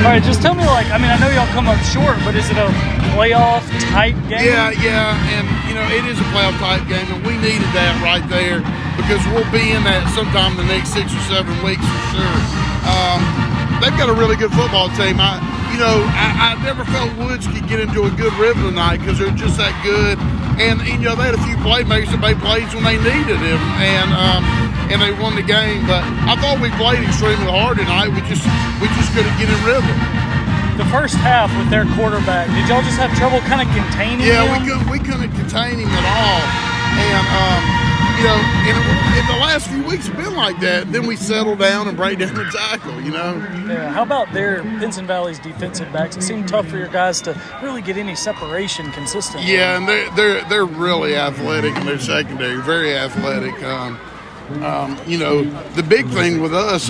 All right, just tell me, like, I mean, I know y'all come up short, but is it a playoff-type game? Yeah, and, it is a playoff-type game, and we needed that right there because we'll be in that sometime in the next 6 or 7 weeks for sure. They've got a really good football team. I never felt Woods could get into a good rhythm tonight because they're just that good. And they had a few playmakers that made plays when they needed him, and they won the game. But I thought we played extremely hard tonight. We just couldn't get in rhythm. The first half with their quarterback, did y'all just have trouble kind of containing him? Yeah, we couldn't contain him at all. And in the last few weeks have been like that. Then we settle down and break down the tackle, Yeah. How about Pinson Valley's defensive backs? It seemed tough for your guys to really get any separation consistently. Yeah, and they're really athletic in their secondary, very athletic. The big thing with us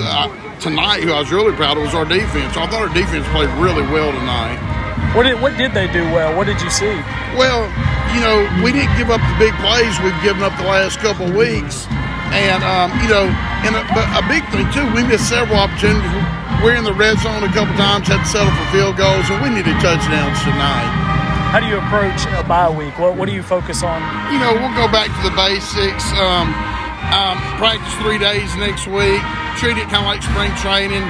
tonight, who I was really proud of, was our defense. I thought our defense played really well tonight. What did they do well? What did you see? Well, we didn't give up the big plays we've given up the last couple of weeks. And, but a big thing, too, we missed several opportunities. We're in the red zone a couple times, had to settle for field goals, and we needed touchdowns tonight. How do you approach a bye week? What do you focus on? We'll go back to the basics. Practice 3 days next week. Treat it kind of like spring training.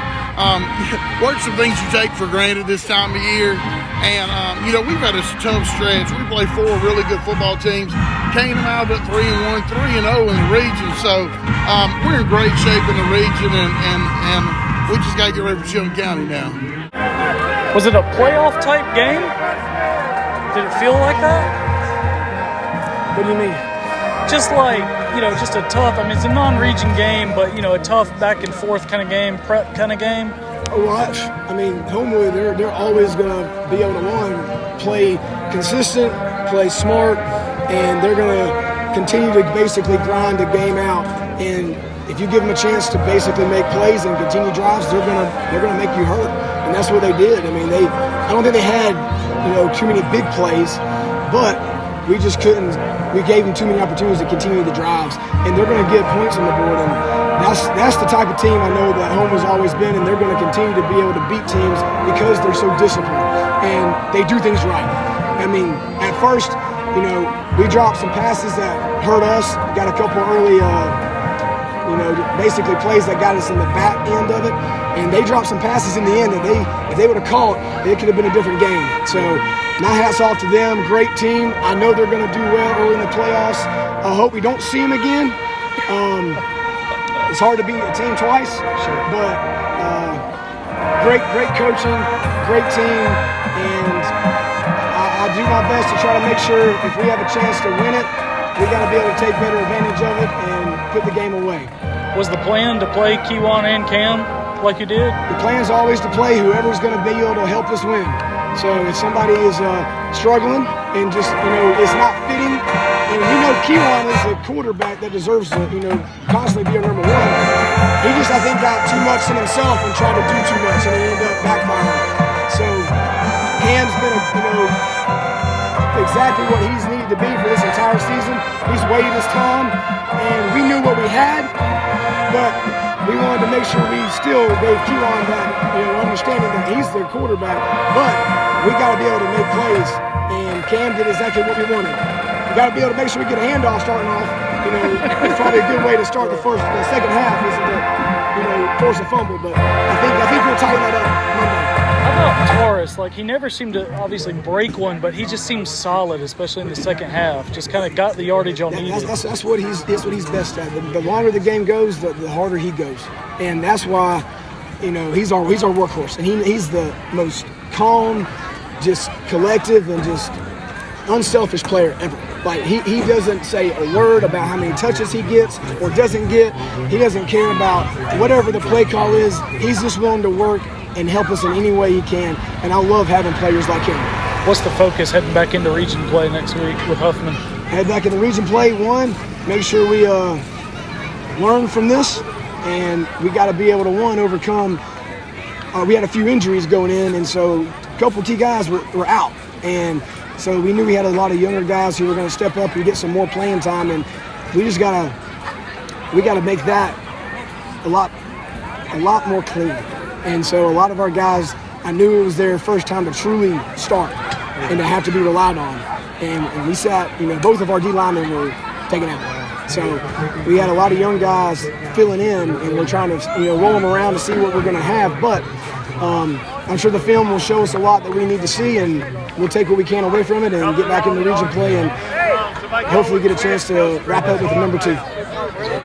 Work some things you take for granted this time of year. And, we've had a tough stretch. We played 4 really good football teams. Came out at 3-1, 3-0 in the region. So we're in great shape in the region, and we just got to get ready for Chilton County now. Was it a playoff-type game? Did it feel like that? What do you mean? Just like, just a tough, it's a non-region game, but, a tough back-and-forth kind of game, prep kind of game. Homewood, they're always going to be able to, play consistent, play smart, and they're going to continue to basically grind the game out. And if you give them a chance to basically make plays and continue drives, they're gonna make you hurt. And that's what they did. I don't think they had, too many big plays, but we just couldn't. We gave them too many opportunities to continue the drives, and they're going to get points on the board. And that's the type of team I know that home has always been, and they're going to continue to be able to beat teams because they're so disciplined and they do things right. At first, we dropped some passes that hurt us. Got a couple early, basically plays that got us in the back end of it, and they dropped some passes in the end that if they would have caught, it could have been a different game. So. My hat's off to them. Great team. I know they're going to do well early in the playoffs. I hope we don't see them again. It's hard to beat a team twice, but great coaching, great team, and I do my best to try to make sure if we have a chance to win it, we got to be able to take better advantage of it and put the game away. Was the plan to play Kewan and Cam like you did? The plan is always to play whoever's going to be able to help us win. So if somebody is struggling and just, it's not fitting, and Kewan is a quarterback that deserves to, constantly be a number one. He just, I think, got too much in himself and tried to do too much, and he ended up backfiring. So Cam's been, exactly what he's needed to be for this entire season. He's waited his time, and we knew what we had, but we wanted to make sure we still gave Kewan that, understanding that he's their quarterback, but we got to be able to make plays, and Cam did exactly what we wanted. We got to be able to make sure we get a handoff starting off. It's probably a good way to start the second half is to, force a fumble, but I think we'll tighten that up Monday. How about Taurus? He never seemed to obviously break one, but he just seems solid, especially in the second half. Just kind of got the yardage on needed. That's what he's best at. The longer the game goes, the harder he goes, and that's why he's our workhorse, and he's the most calm, just collective, and just unselfish player ever. He doesn't say a word about how many touches he gets or doesn't get. He doesn't care about whatever the play call is. He's just willing to work and help us in any way he can, and I love having players like him. What's the focus heading back into region play next week with Huffman? Head back into region play, make sure we learn from this, and we got to be able to, overcome. We had a few injuries going in, and so a couple key guys were out, and so we knew we had a lot of younger guys who were going to step up and get some more playing time, and we just got to make that a lot more clean. And so a lot of our guys I knew it was their first time to truly start and to have to be relied on. And we sat, both of our D linemen were taken out. So we had a lot of young guys filling in, and we're trying to, roll them around to see what we're going to have. But I'm sure the film will show us a lot that we need to see, and we'll take what we can away from it and get back into region play and hopefully get a chance to wrap up with the number 2.